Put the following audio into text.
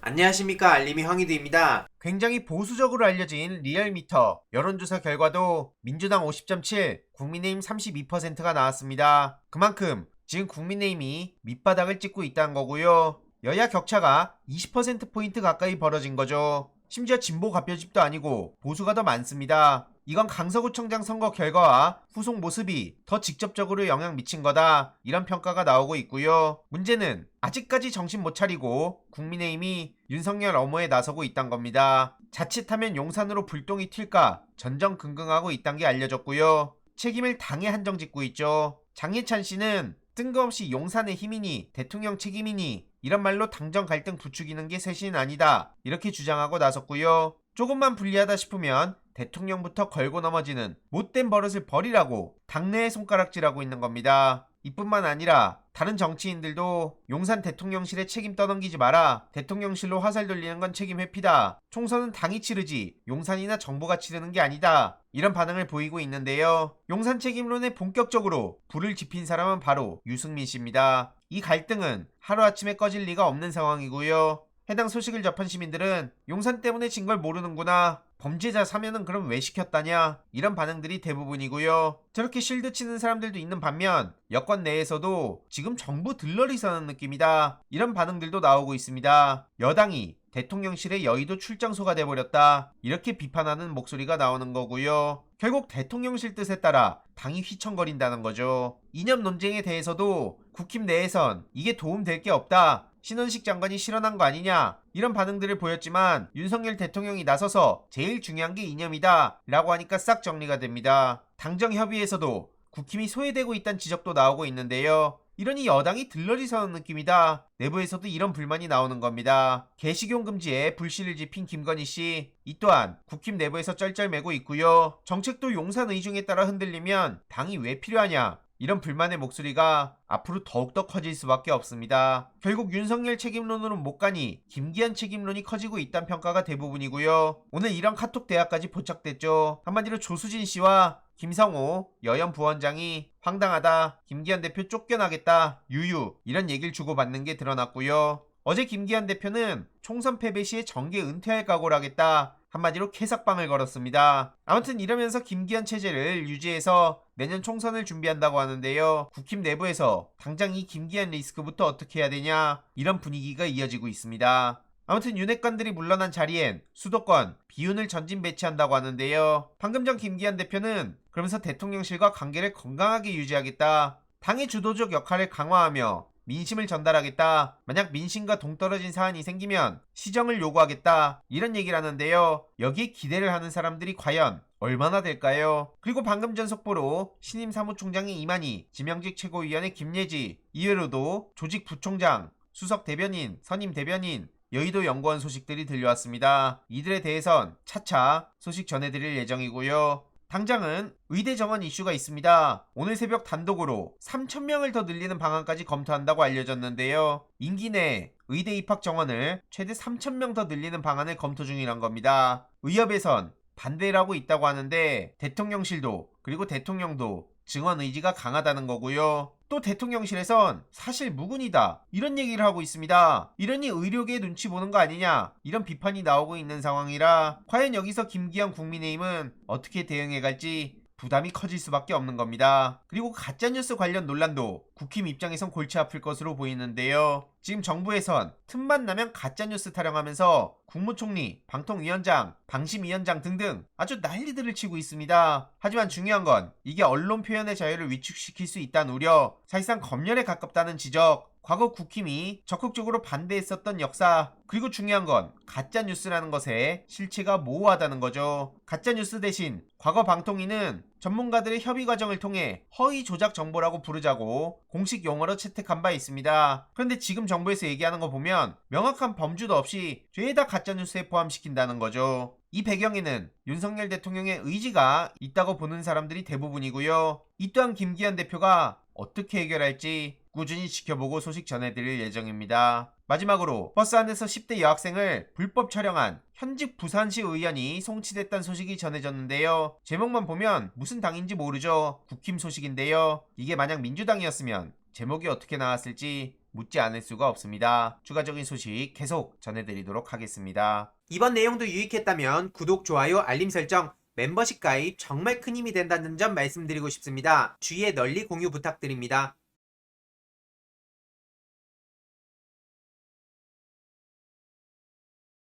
안녕하십니까, 알림이 황희두입니다. 굉장히 보수적으로 알려진 리얼미터 여론조사 결과도 민주당 50.7, 국민의힘 32%가 나왔습니다. 그만큼 지금 국민의힘이 밑바닥을 찍고 있다는 거고요. 여야 격차가 20%포인트 가까이 벌어진 거죠. 심지어 진보 갑별집도 아니고 보수가 더 많습니다. 이건 강서구청장 선거 결과와 후속 모습이 더 직접적으로 영향 미친 거다, 이런 평가가 나오고 있고요. 문제는 아직까지 정신 못 차리고 국민의힘이 윤석열 엄호에 나서고 있단 겁니다. 자칫하면 용산으로 불똥이 튈까 전전긍긍하고 있단 게 알려졌고요. 책임을 당에 한정짓고 있죠. 장예찬 씨는 뜬금없이 용산의 힘이니 대통령 책임이니 이런 말로 당정 갈등 부추기는 게 쇄신 아니다, 이렇게 주장하고 나섰고요. 조금만 불리하다 싶으면 대통령부터 걸고 넘어지는 못된 버릇을 버리라고 당내에 손가락질하고 있는 겁니다. 이뿐만 아니라 다른 정치인들도 용산 대통령실에 책임 떠넘기지 마라, 대통령실로 화살 돌리는 건 책임 회피다, 총선은 당이 치르지 용산이나 정부가 치르는 게 아니다, 이런 반응을 보이고 있는데요. 용산 책임론에 본격적으로 불을 지핀 사람은 바로 유승민 씨입니다. 이 갈등은 하루아침에 꺼질 리가 없는 상황이고요. 해당 소식을 접한 시민들은 용산 때문에 진 걸 모르는구나, 범죄자 사면은 그럼 왜 시켰다냐, 이런 반응들이 대부분이고요. 저렇게 실드 치는 사람들도 있는 반면 여권 내에서도 지금 정부 들러리 서는 느낌이다, 이런 반응들도 나오고 있습니다. 여당이 대통령실의 여의도 출장소가 돼버렸다, 이렇게 비판하는 목소리가 나오는 거고요. 결국 대통령실 뜻에 따라 당이 휘청거린다는 거죠. 이념 논쟁에 대해서도 국힘 내에선 이게 도움될 게 없다, 신원식 장관이 실언한 거 아니냐, 이런 반응들을 보였지만 윤석열 대통령이 나서서 제일 중요한 게 이념이다 라고 하니까 싹 정리가 됩니다. 당정협의에서도 국힘이 소외되고 있다는 지적도 나오고 있는데요. 이러니 여당이 들러리 서는 느낌이다, 내부에서도 이런 불만이 나오는 겁니다. 개식용 금지에 불씨를 지핀 김건희씨, 이 또한 국힘 내부에서 쩔쩔매고 있고요. 정책도 용산 의중에 따라 흔들리면 당이 왜 필요하냐, 이런 불만의 목소리가 앞으로 더욱더 커질 수밖에 없습니다. 결국 윤석열 책임론으로 못 가니 김기현 책임론이 커지고 있다는 평가가 대부분이고요. 오늘 이런 카톡 대화까지 포착됐죠. 한마디로 조수진 씨와 김성호 여연 부원장이 황당하다, 김기현 대표 쫓겨나겠다, 유유, 이런 얘기를 주고받는 게 드러났고요. 어제 김기현 대표는 총선 패배 시에 정계 은퇴할 각오를 하겠다, 한마디로 캐삭방을 걸었습니다. 아무튼 이러면서 김기현 체제를 유지해서 내년 총선을 준비한다고 하는데요. 국힘 내부에서 당장 이 김기현 리스크부터 어떻게 해야 되냐, 이런 분위기가 이어지고 있습니다. 아무튼 윤핵관들이 물러난 자리엔 수도권 비윤을 전진 배치한다고 하는데요. 방금 전 김기현 대표는 그러면서 대통령실과 관계를 건강하게 유지하겠다, 당의 주도적 역할을 강화하며 민심을 전달하겠다, 만약 민심과 동떨어진 사안이 생기면 시정을 요구하겠다, 이런 얘기를 하는데요. 여기에 기대를 하는 사람들이 과연 얼마나 될까요? 그리고 방금 전 속보로 신임 사무총장의 이만희, 지명직 최고위원회 김예지, 이외로도 조직 부총장, 수석 대변인, 선임 대변인, 여의도 연구원 소식들이 들려왔습니다. 이들에 대해선 차차 소식 전해드릴 예정이고요. 당장은 의대 정원 이슈가 있습니다. 오늘 새벽 단독으로 3,000명을 더 늘리는 방안까지 검토한다고 알려졌는데요. 임기 내에 의대 입학 정원을 최대 3,000명 더 늘리는 방안을 검토 중이란 겁니다. 의협에선 반대를 하고 있다고 하는데 대통령실도 그리고 대통령도 증원 의지가 강하다는 거고요. 또 대통령실에선 사실 무근이다, 이런 얘기를 하고 있습니다. 이러니 의료계의 눈치 보는 거 아니냐, 이런 비판이 나오고 있는 상황이라 과연 여기서 김기현 국민의힘은 어떻게 대응해갈지 부담이 커질 수밖에 없는 겁니다. 그리고 가짜뉴스 관련 논란도 국힘 입장에선 골치 아플 것으로 보이는데요. 지금 정부에선 틈만 나면 가짜뉴스 타령하면서 국무총리, 방통위원장, 방심위원장 등등 아주 난리들을 치고 있습니다. 하지만 중요한 건 이게 언론 표현의 자유를 위축시킬 수 있다는 우려, 사실상 검열에 가깝다는 지적, 과거 국힘이 적극적으로 반대했었던 역사, 그리고 중요한 건 가짜뉴스라는 것에 실체가 모호하다는 거죠. 가짜뉴스 대신 과거 방통위는 전문가들의 협의 과정을 통해 허위 조작 정보라고 부르자고 공식 용어로 채택한 바 있습니다. 그런데 지금 정부에서 얘기하는 거 보면 명확한 범주도 없이 죄다 가짜뉴스에 포함시킨다는 거죠. 이 배경에는 윤석열 대통령의 의지가 있다고 보는 사람들이 대부분이고요. 이 또한 김기현 대표가 어떻게 해결할지 꾸준히 지켜보고 소식 전해드릴 예정입니다. 마지막으로 버스 안에서 10대 여학생을 불법 촬영한 현직 부산시 의원이 송치됐다는 소식이 전해졌는데요. 제목만 보면 무슨 당인지 모르죠. 국힘 소식인데요. 이게 만약 민주당이었으면 제목이 어떻게 나왔을지 묻지 않을 수가 없습니다. 추가적인 소식 계속 전해드리도록 하겠습니다. 이번 내용도 유익했다면 구독, 좋아요, 알림 설정, 멤버십 가입 정말 큰 힘이 된다는 점 말씀드리고 싶습니다. 주위에 널리 공유 부탁드립니다.